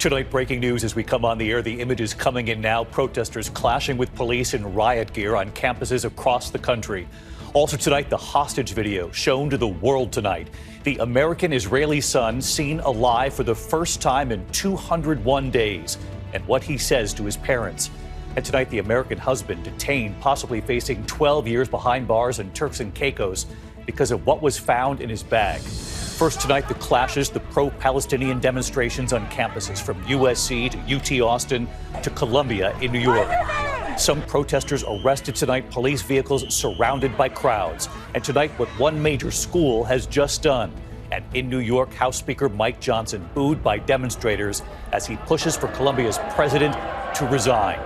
Tonight, breaking news as we come on the air. The images coming in now. Protesters clashing with police in riot gear on campuses across the country. Also tonight, the hostage video shown to the world tonight. The American-Israeli son seen alive for the first time in 201 days. And what he says to his parents. And tonight, the American husband detained, possibly facing 12 years behind bars in Turks and Caicos because of what was found in his bag. First tonight, the clashes, the pro-Palestinian demonstrations on campuses from USC to UT Austin to Columbia in New York. Some protesters arrested tonight, police vehicles surrounded by crowds. And tonight, what one major school has just done. And in New York, House Speaker Mike Johnson booed by demonstrators as he pushes for Colombia's president to resign.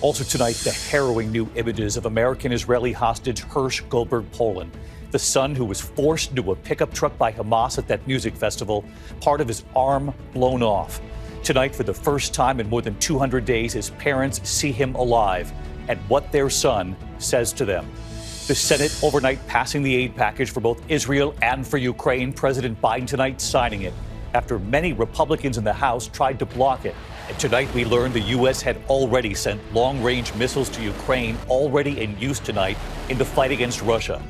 Also tonight, the harrowing new images of American-Israeli hostage Hersh Goldberg-Polin, the son who was forced into a pickup truck by Hamas at that music festival, part of his arm blown off. Tonight, for the first time in more than 200 days, his parents see him alive and what their son says to them. The Senate overnight passing the aid package for both Israel and for Ukraine. President Biden tonight signing it after many Republicans in the House tried to block it. And tonight we learned the U.S. had already sent long-range missiles to Ukraine, already in use tonight in the fight against Russia.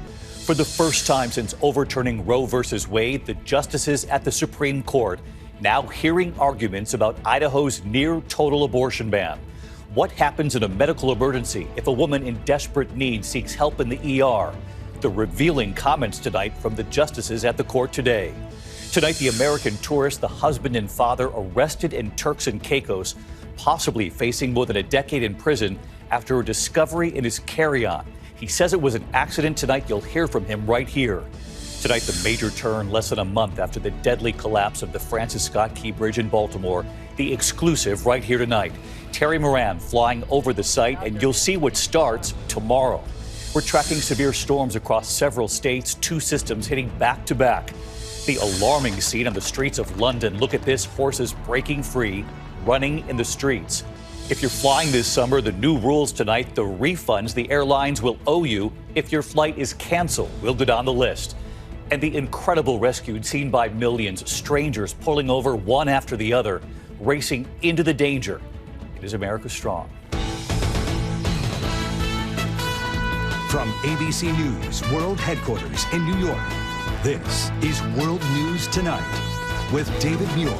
For the first time since overturning Roe versus Wade, the justices at the Supreme Court now hearing arguments about Idaho's near-total abortion ban. What happens in a medical emergency if a woman in desperate need seeks help in the ER? The revealing comments tonight from the justices at the court today. Tonight, the American tourist, the husband and father, arrested in Turks and Caicos, possibly facing more than a decade in prison after a discovery in his carry-on. He says it was an accident. Tonight, you'll hear from him right here. Tonight, the major turn less than a month after the deadly collapse of the Francis Scott Key Bridge in Baltimore. The exclusive right here tonight. Terry Moran flying over the site, and you'll see what starts tomorrow. We're tracking severe storms across several states, two systems hitting back to back. The alarming scene on the streets of London. Look at this, horses breaking free, running in the streets. If you're flying this summer, the new rules tonight, the refunds the airlines will owe you if your flight is canceled, will go down the list. And the incredible rescue seen by millions, strangers pulling over one after the other, racing into the danger. It is America Strong. From ABC News World Headquarters in New York, this is World News Tonight with David Muir.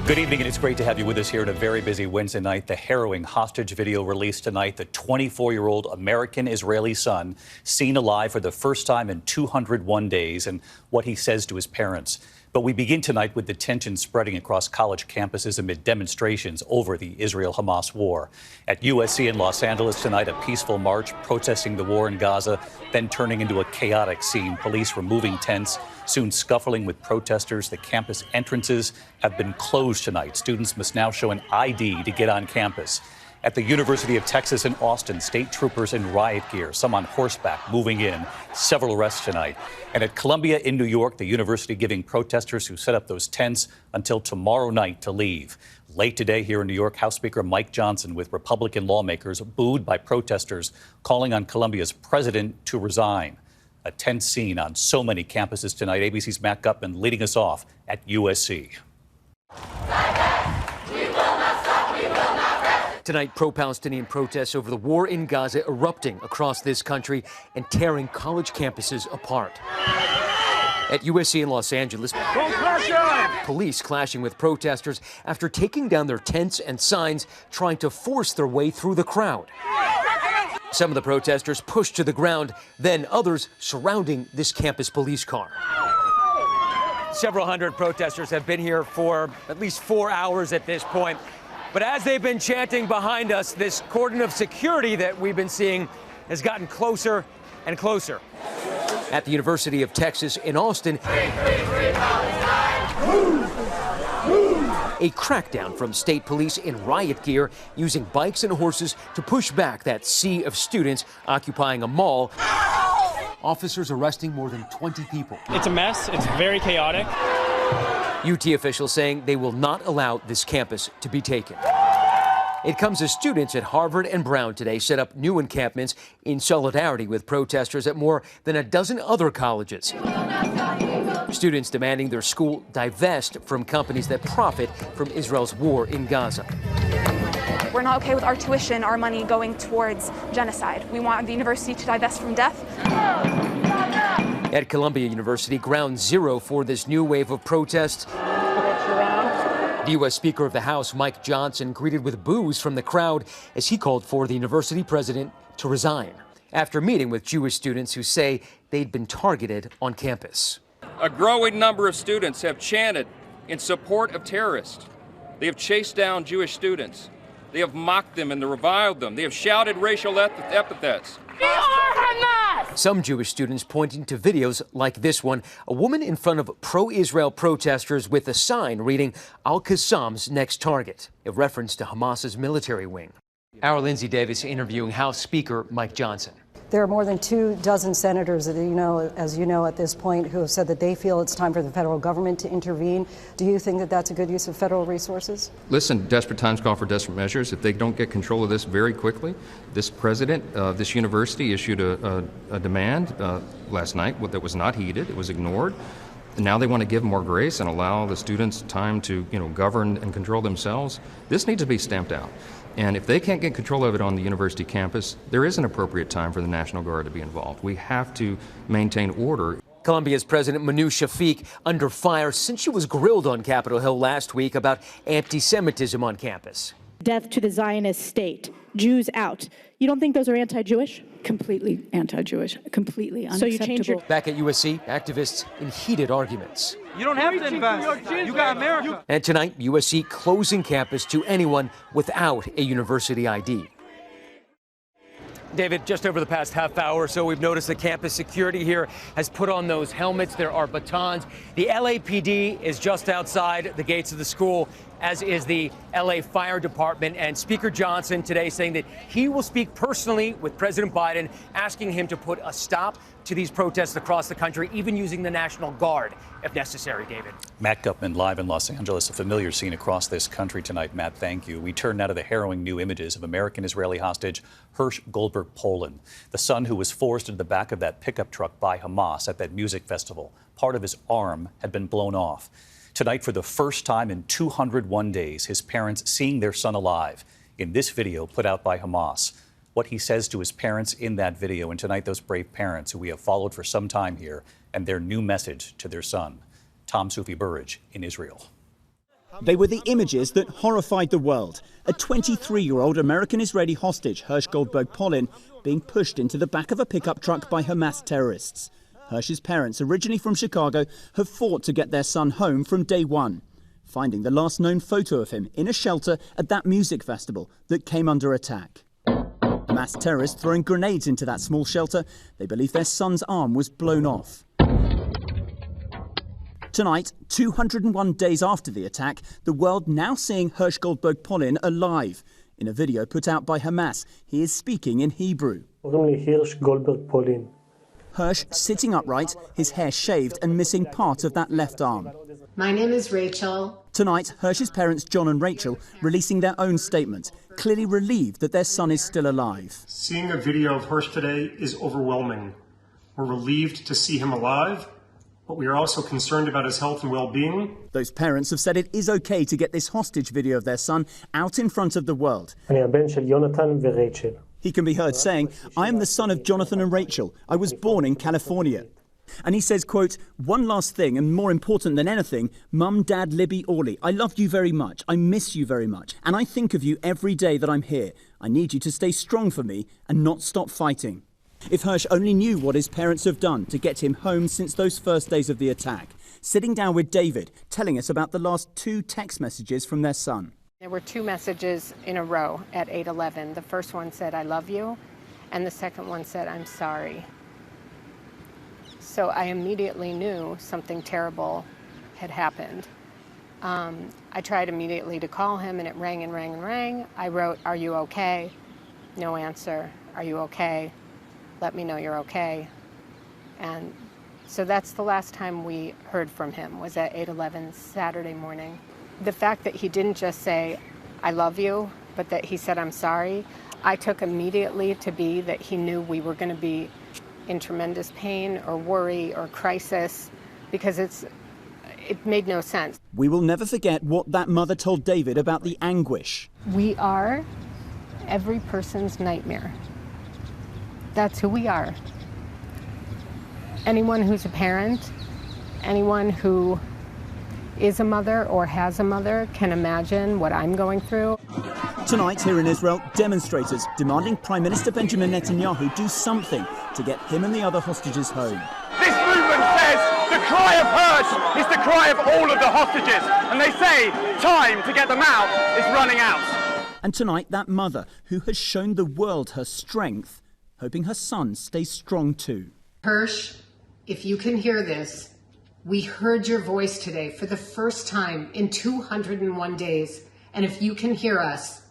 Good evening, and it's great to have you with us here on a very busy Wednesday night. The harrowing hostage video released tonight. The 24-year-old American-Israeli son seen alive for the first time in 201 days, and what he says to his parents. But we begin tonight with the tension spreading across college campuses amid demonstrations over the Israel-Hamas war. At USC in Los Angeles tonight, a peaceful march protesting the war in Gaza, then turning into a chaotic scene. Police removing tents, soon scuffling with protesters. The campus entrances have been closed tonight. Students must now show an ID to get on campus. At the University of Texas in Austin, state troopers in riot gear, some on horseback, moving in. Several arrests tonight. And at Columbia in New York, the university giving protesters who set up those tents until tomorrow night to leave. Late today here in New York, House Speaker Mike Johnson with Republican lawmakers booed by protesters calling on Columbia's president to resign. A tense scene on so many campuses tonight. ABC's Matt Gutman leading us off at USC. Tonight, pro-Palestinian protests over the war in Gaza erupting across this country and tearing college campuses apart. At USC in Los Angeles, police clashing with protesters after taking down their tents and signs, trying to force their way through the crowd. Some of the protesters pushed to the ground, then others surrounding this campus police car. Several hundred protesters have been here for at least 4 hours at this point. But as they've been chanting behind us, this cordon of security that we've been seeing has gotten closer and closer. At the University of Texas in Austin, a crackdown from state police in riot gear using bikes and horses to push back that sea of students occupying a mall. Officers arresting more than 20 people. It's a mess. It's very chaotic. UT officials saying they will not allow this campus to be taken. It comes as students at Harvard and Brown today set up new encampments in solidarity with protesters at more than a dozen other colleges. Students demanding their school divest from companies that profit from Israel's war in Gaza. We're not okay with our tuition, our money going towards genocide. We want the university to divest from death. At Columbia University, ground zero for this new wave of protests. The U.S. Speaker of the House, Mike Johnson, greeted with boos from the crowd as he called for the university president to resign after meeting with Jewish students who say they'd been targeted on campus. A growing number of students have chanted in support of terrorists. They have chased down Jewish students. They have mocked them and reviled them. They have shouted racial epithets. We are Hamas! Some Jewish students pointing to videos like this one, a woman in front of pro-Israel protesters with a sign reading Al-Qassam's next target, a reference to Hamas's military wing. Our Lindsay Davis interviewing House Speaker Mike Johnson. There are more than 24 senators that as you know, at this point, who have said that they feel it's time for the federal government to intervene. Do you think that that's a good use of federal resources? Listen, desperate times call for desperate measures. If they don't get control of this very quickly, this president of this university issued a demand last night that was not heeded. It was ignored. And now they want to give more grace and allow the students time to, govern and control themselves. This needs to be stamped out. And if they can't get control of it on the university campus, there is an appropriate time for the National Guard to be involved. We have to maintain order. Colombia's President Manu Shafiq under fire since she was grilled on Capitol Hill last week about anti-Semitism on campus. Death to the Zionist state. Jews out. You don't think those are anti-Jewish? Completely anti-Jewish, completely unacceptable. So you changed your... Back at USC, activists in heated arguments. You don't have to invest. You got America. And tonight, USC closing campus to anyone without a university ID. David, just over the past half hour or so, we've noticed that campus security here has put on those helmets. There are batons. The LAPD is just outside the gates of the school, as is the LA Fire Department. And Speaker Johnson today saying that he will speak personally with President Biden, asking him to put a stop to these protests across the country, even using the National Guard if necessary, David. Matt Gupman live in Los Angeles, a familiar scene across this country tonight. Matt, thank you. We turn now to the harrowing new images of American-Israeli hostage Hersh Goldberg-Polin, the son who was forced into the back of that pickup truck by Hamas at that music festival. Part of his arm had been blown off. Tonight, for the first time in 201 days, his parents seeing their son alive in this video put out by Hamas. What he says to his parents in that video, and tonight those brave parents who we have followed for some time here, and their new message to their son. Tom Soufi-Burridge in Israel. They were the images that horrified the world. A 23-year-old American-Israeli hostage, Hersh Goldberg-Polin, being pushed into the back of a pickup truck by Hamas terrorists. Hersh's parents, originally from Chicago, have fought to get their son home from day one, finding the last known photo of him in a shelter at that music festival that came under attack. Hamas terrorists throwing grenades into that small shelter. They believe their son's arm was blown off. Tonight, 201 days after the attack, the world now seeing Hersh Goldberg-Polin alive. In a video put out by Hamas, he is speaking in Hebrew. Hersh Goldberg-Polin. Hersh sitting upright, his hair shaved and missing part of that left arm. My name is Rachel. Tonight, Hersh's parents, John and Rachel, releasing their own statement, clearly relieved that their son is still alive. Seeing a video of Hersh today is overwhelming. We're relieved to see him alive, but we are also concerned about his health and well-being. Those parents have said it is okay to get this hostage video of their son out in front of the world. He can be heard saying, "I am the son of Jonathan and Rachel. I was born in California." And he says, quote, "One last thing, and more important than anything, Mum, Dad, Libby, Orly, I love you very much. I miss you very much. And I think of you every day that I'm here. I need you to stay strong for me and not stop fighting." If Hersh only knew what his parents have done to get him home since those first days of the attack. Sitting down with David, telling us about the last 2 text messages from their son. There were 2 messages in a row at 8:11. The first one said, "I love you," and the second one said, "I'm sorry." So I immediately knew something terrible had happened. I tried immediately to call him, and it rang and rang and rang. I wrote, "Are you okay?" No answer. "Are you okay? Let me know you're okay." And so that's the last time we heard from him, was at 8:11 Saturday morning. The fact that he didn't just say, "I love you," but that he said, "I'm sorry," I took immediately to be that he knew we were going to be in tremendous pain or worry or crisis, because it made no sense. We will never forget what that mother told David about the anguish. We are every person's nightmare. That's who we are. Anyone who's a parent, anyone who is a mother or has a mother can imagine what I'm going through. Tonight here in Israel, demonstrators demanding Prime Minister Benjamin Netanyahu do something to get him and the other hostages home. This movement says the cry of Hersh is the cry of all of the hostages. And they say time to get them out is running out. And tonight, that mother who has shown the world her strength, hoping her son stays strong too. Hersh, if you can hear this, we heard your voice today for the first time in 201 days. And if you can hear us,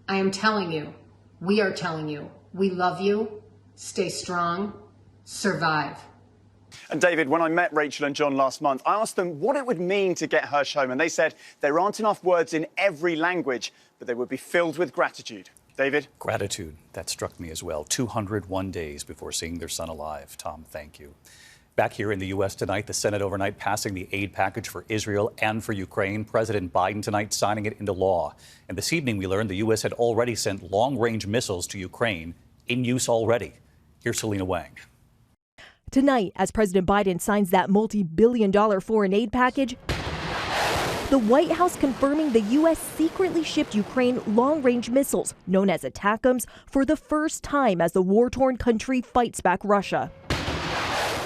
I am telling you, we are telling you, we love you, stay strong, survive. And David, when I met Rachel and John last month, I asked them what it would mean to get Hersh home. And they said there aren't enough words in every language, but they would be filled with gratitude. David? Gratitude. That struck me as well. 201 days before seeing their son alive. Tom, thank you. Back here in the U.S. tonight, the Senate overnight passing the aid package for Israel and for Ukraine. President Biden tonight signing it into law. And this evening we learned the U.S. had already sent long-range missiles to Ukraine, in use already. Here's Selina Wang. Tonight, as President Biden signs that multi-billion-dollar foreign aid package, the White House confirming the U.S. secretly shipped Ukraine long-range missiles, known as ATACMS, for the first time as the war-torn country fights back Russia.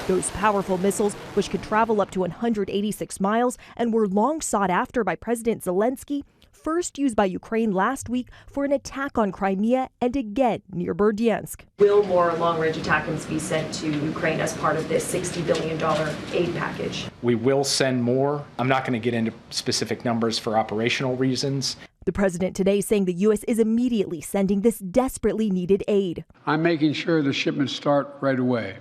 Those powerful missiles, which could travel up to 186 miles and were long sought after by President Zelensky, first used by Ukraine last week for an attack on Crimea and again near Berdyansk. Will more long-range ATACMS be sent to Ukraine as part of this $60 billion aid package? We will send more. I'm not going to get into specific numbers for operational reasons. The president today saying the U.S. is immediately sending this desperately needed aid. I'm making sure the shipments start right away.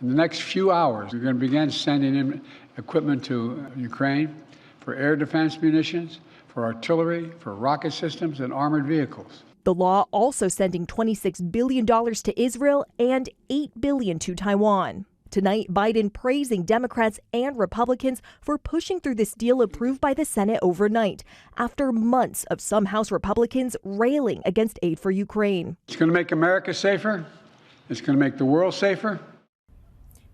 In the next few hours, we're going to begin sending in equipment to Ukraine for air defense munitions, for artillery, for rocket systems, and armored vehicles. The law also sending $26 billion to Israel and $8 billion to Taiwan. Tonight, Biden praising Democrats and Republicans for pushing through this deal approved by the Senate overnight, after months of some House Republicans railing against aid for Ukraine. It's going to make America safer. It's going to make the world safer.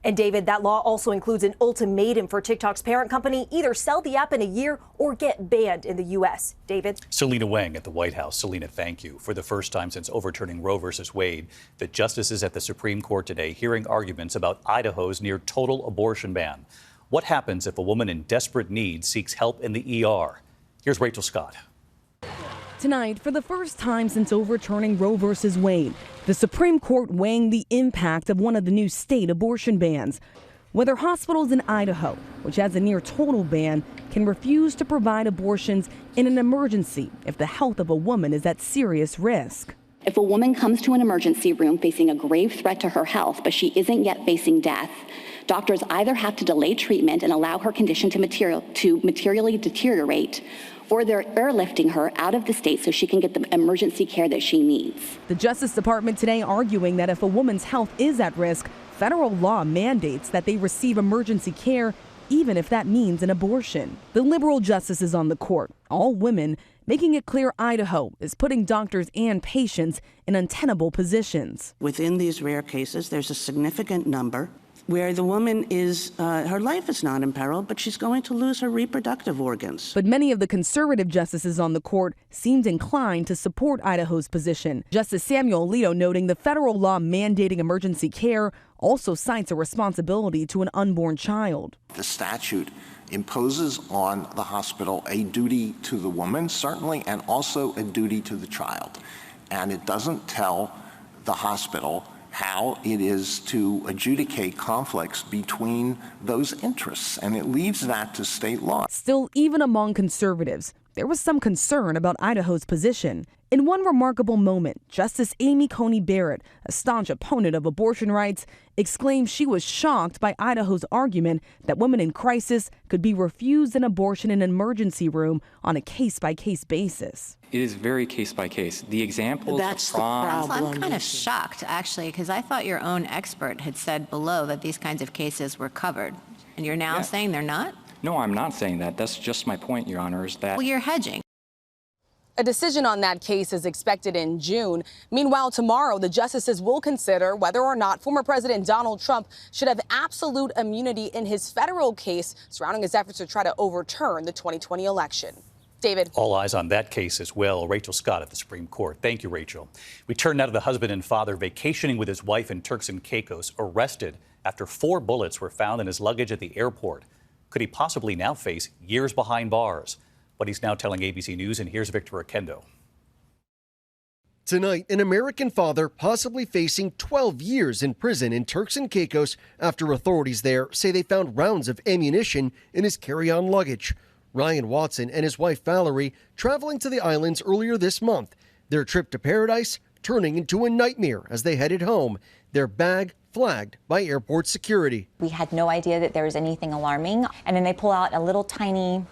And David, that law also includes an ultimatum for TikTok's parent company: either sell the app in a year or get banned in the U.S. David? Selina Wang at the White House. Selina, thank you. For the first time since overturning Roe versus Wade, the justices at the Supreme Court today hearing arguments about Idaho's near total abortion ban. What happens if a woman in desperate need seeks help in the ER? Here's Rachel Scott. Tonight, for the first time since overturning Roe versus Wade, the Supreme Court weighing the impact of one of the new state abortion bans. Whether hospitals in Idaho, which has a near total ban, can refuse to provide abortions in an emergency if the health of a woman is at serious risk. If a woman comes to an emergency room facing a grave threat to her health, but she isn't yet facing death, doctors either have to delay treatment and allow her condition to materially deteriorate, or they're airlifting her out of the state so she can get the emergency care that she needs. The Justice Department today arguing that if a woman's health is at risk, federal law mandates that they receive emergency care, even if that means an abortion. The liberal justices on the court, all women, making it clear Idaho is putting doctors and patients in untenable positions. Within these rare cases, there's a significant number where the woman is, her life is not in peril, but she's going to lose her reproductive organs. But many of the conservative justices on the court seemed inclined to support Idaho's position. Justice Samuel Alito noting the federal law mandating emergency care also cites a responsibility to an unborn child. The statute imposes on the hospital a duty to the woman, certainly, and also a duty to the child. And it doesn't tell the hospital how it is to adjudicate conflicts between those interests, and it leaves that to state law. Still, even among conservatives, there was some concern about Idaho's position. In one remarkable moment, Justice Amy Coney Barrett, a staunch opponent of abortion rights, exclaimed she was shocked by Idaho's argument that women in crisis could be refused an abortion in an emergency room on a case-by-case basis. It is very case-by-case. The examples That's the problem. I'm kind of shocked, actually, because I thought your own expert had said below that these kinds of cases were covered. And you're now saying they're not? No, I'm not saying that. That's just my point, Your Honor, is that... Well, you're hedging. A decision on that case is expected in June. Meanwhile, tomorrow, the justices will consider whether or not former President Donald Trump should have absolute immunity in his federal case surrounding his efforts to try to overturn the 2020 election. David. All eyes on that case as well. Rachel Scott at the Supreme Court. Thank you, Rachel. We turn now to the husband and father vacationing with his wife in Turks and Caicos, arrested after 4 bullets were found in his luggage at the airport. Could he possibly now face years behind bars? But he's now telling ABC News, and here's Victor Oquendo. Tonight, an American father possibly facing 12 years in prison in Turks and Caicos after authorities there say they found rounds of ammunition in his carry-on luggage. Ryan Watson and his wife Valerie traveling to the islands earlier this month. Their trip to paradise turning into a nightmare as they headed home. Their bag flagged by airport security. We had no idea that there was anything alarming. And then they pull out a little tiny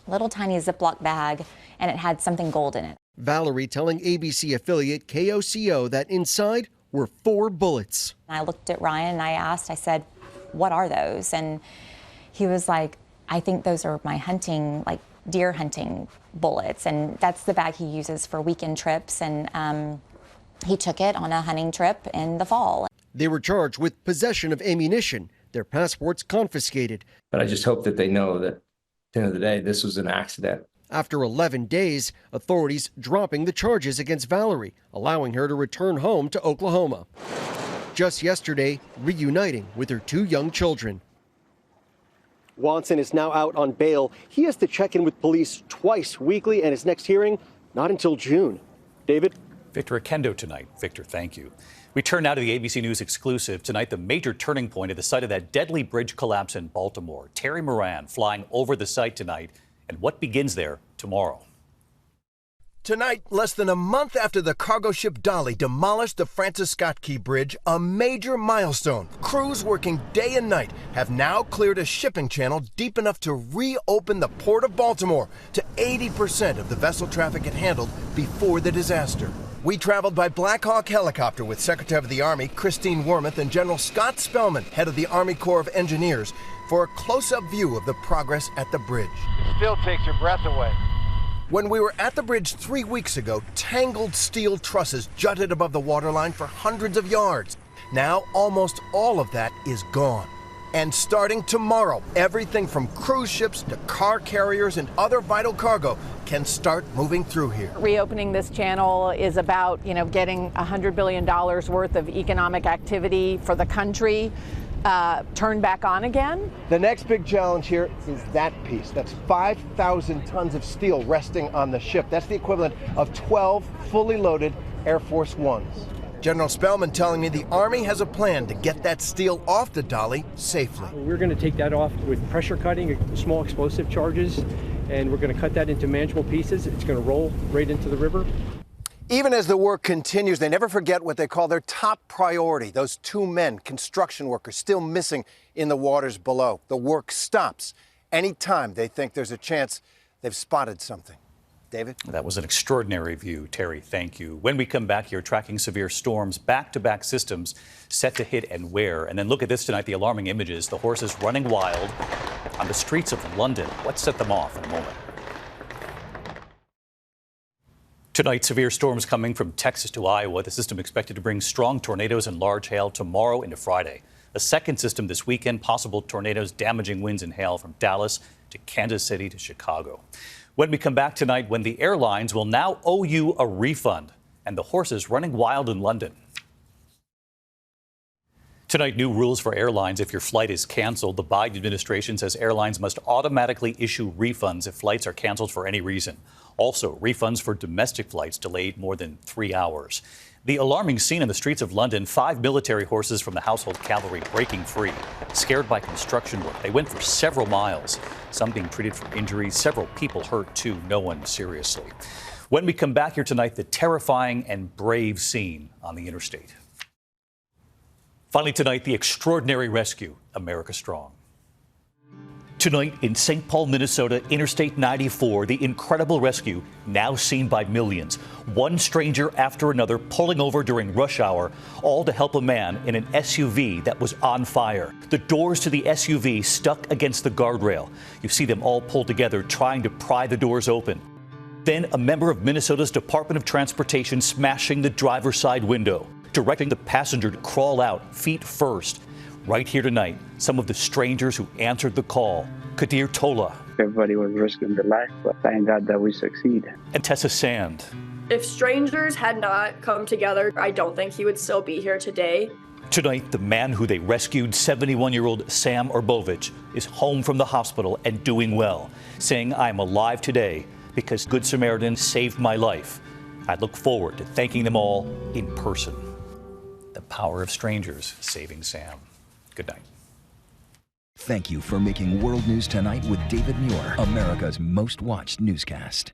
Ziploc bag, and it had something gold in it. Valerie telling ABC affiliate KOCO that inside were 4 bullets. I looked at Ryan and I said, what are those? And he was like, I think those are my hunting, like deer hunting bullets. And that's the bag he uses for weekend trips. And he took it on a hunting trip in the fall. They were charged with possession of ammunition, their passports confiscated. But I just hope that they know that at the end of the day, this was an accident. After 11 days, authorities dropping the charges against Valerie, allowing her to return home to Oklahoma. Just yesterday, reuniting with her 2 young children. Watson is now out on bail. He has to check in with police twice weekly, and his next hearing not until June. David? Victor Oquendo tonight. Victor, thank you. We turn now to the ABC News exclusive. Tonight, the major turning point at the site of that deadly bridge collapse in Baltimore. Terry Moran flying over the site tonight, and what begins there tomorrow. Tonight, less than a month after the cargo ship Dolly demolished the Francis Scott Key Bridge, a major milestone. Crews working day and night have now cleared a shipping channel deep enough to reopen the Port of Baltimore to 80% of the vessel traffic it handled before the disaster. We traveled by Black Hawk helicopter with Secretary of the Army Christine Wormuth and General Scott Spellman, head of the Army Corps of Engineers, for a close-up view of the progress at the bridge. It still takes your breath away. When we were at the bridge 3 weeks ago, tangled steel trusses jutted above the waterline for hundreds of yards. Now, almost all of that is gone. And starting tomorrow, everything from cruise ships to car carriers and other vital cargo can start moving through here. Reopening this channel is about, getting $100 billion worth of economic activity for the country turned back on again. The next big challenge here is that piece. That's 5,000 tons of steel resting on the ship. That's the equivalent of 12 fully loaded Air Force Ones. General Spellman telling me the Army has a plan to get that steel off the Dolly safely. We're going to take that off with pressure cutting, small explosive charges, and we're going to cut that into manageable pieces. It's going to roll right into the river. Even as the work continues, they never forget what they call their top priority. Those 2 men, construction workers, still missing in the waters below. The work stops anytime they think there's a chance they've spotted something. David? That was an extraordinary view, Terry. Thank you. When we come back here, tracking severe storms, back-to-back systems set to hit and where. And then look at this tonight, the alarming images, the horses running wild on the streets of London. What set them off in a moment? Tonight, severe storms coming from Texas to Iowa. The system expected to bring strong tornadoes and large hail tomorrow into Friday. A second system this weekend, possible tornadoes, damaging winds and hail from Dallas to Kansas City to Chicago. When we come back tonight, when the airlines will now owe you a refund and the horses running wild in London. Tonight, new rules for airlines if your flight is canceled. The Biden administration says airlines must automatically issue refunds if flights are canceled for any reason. Also, refunds for domestic flights delayed more than 3 hours. The alarming scene in the streets of London, 5 military horses from the Household Cavalry breaking free, scared by construction work. They went for several miles, some being treated for injuries, several people hurt too, no one seriously. When we come back here tonight, the terrifying and brave scene on the interstate. Finally tonight, the extraordinary rescue, America Strong. Tonight in St. Paul, Minnesota, Interstate 94, the incredible rescue now seen by millions. One stranger after another pulling over during rush hour, all to help a man in an SUV that was on fire. The doors to the SUV stuck against the guardrail. You see them all pulled together trying to pry the doors open. Then a member of Minnesota's Department of Transportation smashing the driver's side window, directing the passenger to crawl out feet first. Right here tonight, some of the strangers who answered the call. Kadir Tola. Everybody was risking their life, but thank God that we succeeded. And Tessa Sand. If strangers had not come together, I don't think he would still be here today. Tonight, the man who they rescued, 71-year-old Sam Urbovich, is home from the hospital and doing well, saying, "I'm alive today because Good Samaritans saved my life. I look forward to thanking them all in person." The power of strangers saving Sam. Good night. Thank you for making World News Tonight with David Muir, America's most watched newscast.